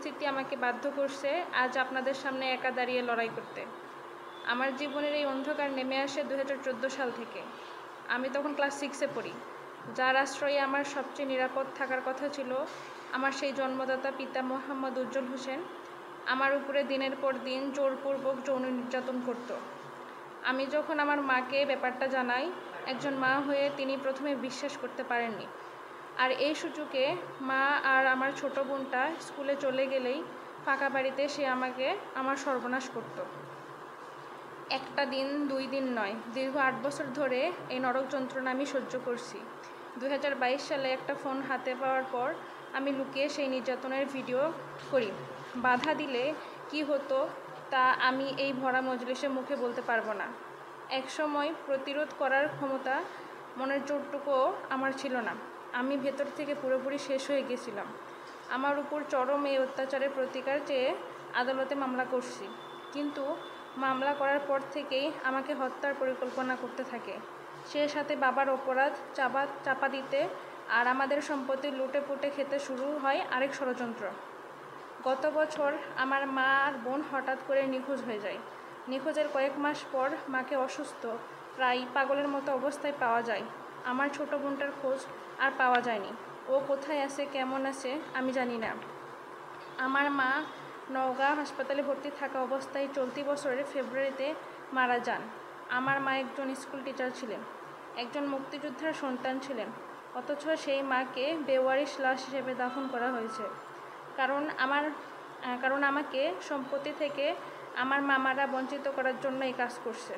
পরিস্থিতি আমাকে বাধ্য করছে আজ আপনাদের সামনে একা দাঁড়িয়ে লড়াই করতে। আমার জীবনের এই অন্ধকার নেমে আসে 2014 সাল থেকে। আমি তখন ক্লাস 6-এ পড়ি। যার আশ্রয়ে আমার সবচেয়ে নিরাপদ থাকার কথা ছিল আমার সেই জন্মদাতা পিতা মোহাম্মদ উজ্জ্বল হোসেন আমার উপরে দিনের পর দিন জোরপূর্বক যৌন নির্যাতন করত। আমি যখন আমার মাকে ব্যাপারটা জানাই, একজন মা হয়ে তিনি প্রথমে বিশ্বাস করতে পারেননি। আর এই সুযোগে মা আর আমার ছোট বোনটা স্কুলে চলে গেলেই ফাঁকা বাড়িতে সে আমাকে আমার সর্বনাশ করত। একটা দিন 2 দিন নয়, দীর্ঘ 8 বছর ধরে এই নরক যন্ত্রণা আমি সহ্য করছি। 2022 সালে একটা ফোন হাতে পাওয়ার পর আমি লুকিয়ে সেই নির্যাতনের ভিডিও করি। বাধা দিলে কি হতো তা আমি এই ভরা মজলিসে মুখে বলতে পারবো না। একসময় প্রতিরোধ করার ক্ষমতা, মনের জোরটুকুও আমার ছিল না। আমি ভেতর থেকে পুরোপুরি শেষ হয়ে গেছিলাম। আমার উপর চরম এই অত্যাচারের প্রতিকার চেয়ে আদালতে মামলা করছি, কিন্তু মামলা করার পর থেকেই আমাকে হত্যার পরিকল্পনা করতে থাকে। সে সাথে বাবার অপরাধ চাপা দিতে আর আমাদের সম্পত্তি লুটে পুটে খেতে শুরু হয় আরেক ষড়যন্ত্র। গত বছর আমার মা আর বোন হঠাৎ করে নিখোঁজ হয়ে যায়। নিখোঁজের কয়েক মাস পর মাকে অসুস্থ, প্রায় পাগলের মতো অবস্থায় পাওয়া যায়। আমার ছোট বোনটার খোঁজ আর পাওয়া যায়নি। ও কোথায় আছে, কেমন আছে আমি জানি না। আমার মা নওগাঁ হাসপাতালে ভর্তি থাকা অবস্থায় চলতি বছরের ফেব্রুয়ারিতে মারা যান। আমার মা একজন স্কুল টিচার ছিলেন, একজন মুক্তিযোদ্ধার সন্তান ছিলেন, অথচ সেই মাকে বেওয়ারিশ লাশ হিসেবে দাফন করা হয়েছে। কারণ আমাকে সম্পত্তি থেকে আমার মামারা বঞ্চিত করার জন্য এই কাজ করছে।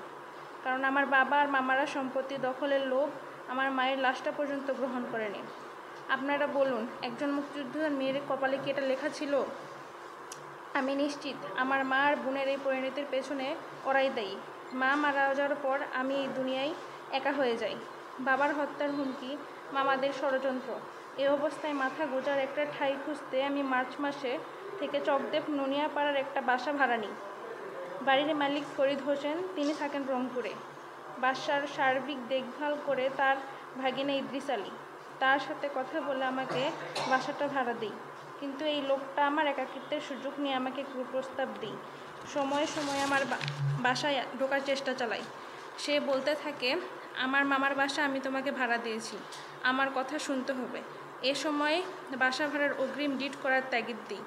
কারণ আমার বাবা আর মামারা সম্পত্তি দখলের লোভ আমার মায়ের লাশটা পর্যন্ত গ্রহণ করেনি। আপনারা বলুন, একজন মুক্তিযোদ্ধার মেয়ের কপালে কি এটা লেখা ছিল? আমি নিশ্চিত আমার মা আর বোনের এই পরিণতির পেছনে ওরাই দায়ী। মা মারা যাওয়ার পর আমি এই দুনিয়ায় একা হয়ে যাই। বাবার হত্যার হুমকি, মামাদের ষড়যন্ত্র। এই অবস্থায় মাথা গোজার একটা ঠাঁই খুঁজতে আমি মার্চ মাসে থেকে চকদেব নুনিয়াপাড়ার একটা বাসা ভাড়া নিই। বাড়ির মালিক ফরিদ হোসেন, তিনি থাকেন রংপুরে। বাসার সার্বিক দেখভাল করে তার ভাগিনা ইদ্রিস আলী। তার সাথে কথা বলে আমাকে বাসাটা ভাড়া দিই। কিন্তু এই লোকটা আমার একাকিত্বের সুযোগ নিয়ে আমাকে কুপ্রস্তাব দিই। সময়ে সময়ে আমার বাসায় ঢোকার চেষ্টা চালাই। সে বলতে থাকে, আমার মামার বাসা আমি তোমাকে ভাড়া দিয়েছি, আমার কথা শুনতে হবে। এ সময় বাসা ভাড়ার অগ্রিম ডিড করার তাগিদ দিই,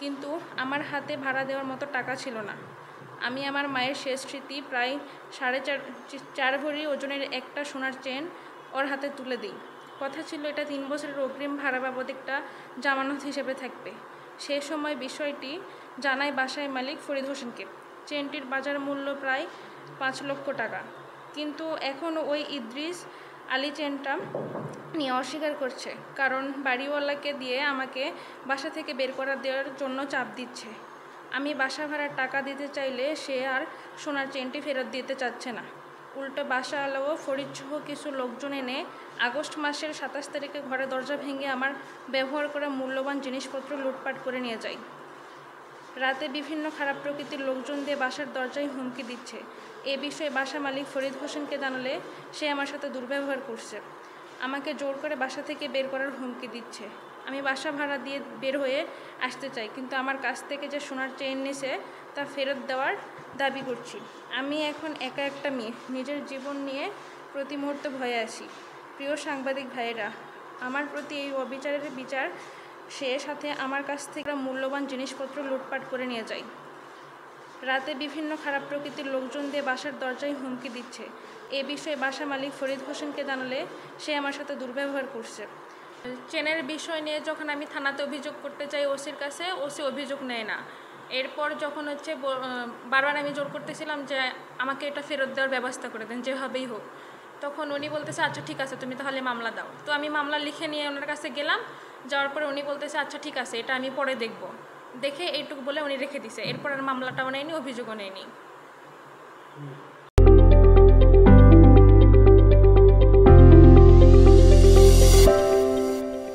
কিন্তু আমার হাতে ভাড়া দেওয়ার মতো টাকা ছিল না। আমি আমার মায়ের শেষ স্মৃতি, প্রায় 4.5 ভরি ওজনের একটা সোনার চেন ওর হাতে তুলে দিই। কথা ছিল এটা 3 বছরের অগ্রিম ভাড়া বাবদ একটা জামানত হিসেবে থাকবে। সে সময় বিষয়টি জানায় বাসায় মালিক ফরিদ হোসেনকে। চেনটির বাজার মূল্য প্রায় 5 লক্ষ টাকা। কিন্তু এখন ওই ইদ্রিস আলী চেনটা নিয়ে অস্বীকার করছে, কারণ বাড়িওয়ালাকে দিয়ে আমাকে বাসা থেকে বের করে দেওয়ার জন্য চাপ দিচ্ছে। আমি বাসা ভাড়ার টাকা দিতে চাইলে সে আর সোনার চেনটি ফেরত দিতে চাচ্ছে না। উল্টো বাসাওয়ালাও ফরিদসহ কিছু লোকজন এনে আগস্ট মাসের 27 তারিখে ঘরে দরজা ভেঙে আমার ব্যবহার করা মূল্যবান জিনিসপত্র লুটপাট করে নিয়ে যায়। রাতে বিভিন্ন খারাপ প্রকৃতির লোকজন দিয়ে বাসার দরজায় হুমকি দিচ্ছে। এ বিষয়ে বাসা মালিক ফরিদ হোসেনকে জানালে সে আমার সাথে দুর্ব্যবহার করছে। আমাকে জোর করে বাসা থেকে বের করার হুমকি দিচ্ছে। আমি বাসা ভাড়া দিয়ে বের হয়ে আসতে চাই, কিন্তু আমার কাছ থেকে যে সোনার চেইন নিয়েছে তা ফেরত দেওয়ার দাবি করছি। আমি এখন একা একটা মেয়ে, নিজের জীবন নিয়ে প্রতি মুহূর্তে ভয়ে আছি। প্রিয় সাংবাদিক ভাইয়েরা, আমার প্রতি এই অবিচারের বিচার সে সাথে আমার কাছ থেকে মূল্যবান জিনিসপত্র লুটপাট করে নিয়ে যায়। রাতে বিভিন্ন খারাপ প্রকৃতির লোকজন দিয়ে বাসার দরজায় হুমকি দিচ্ছে। এ বিষয়ে বাসা মালিক ফরিদ হোসেনকে জানালে সে আমার সাথে দুর্ব্যবহার করছে। চেনের বিষয় নিয়ে যখন আমি থানাতে অভিযোগ করতে চাই ওসির কাছে, ওসি অভিযোগ নেয় না। এরপর যখন বারবার আমি জোর করতেছিলাম যে আমাকে এটা ফেরত দেওয়ার ব্যবস্থা করে দেন যেভাবেই হোক, তখন উনি বলতেছে আচ্ছা ঠিক আছে, তুমি তাহলে মামলা দাও। তো আমি মামলা লিখে নিয়ে ওনার কাছে গেলাম। যাওয়ার পরে উনি বলতেছে আচ্ছা ঠিক আছে, এটা আমি পরে দেখব। দেখে এইটুকু বলে উনি রেখে দিছে। এরপর আর মামলাটাও নেয়নি, অভিযোগও নেয়নি।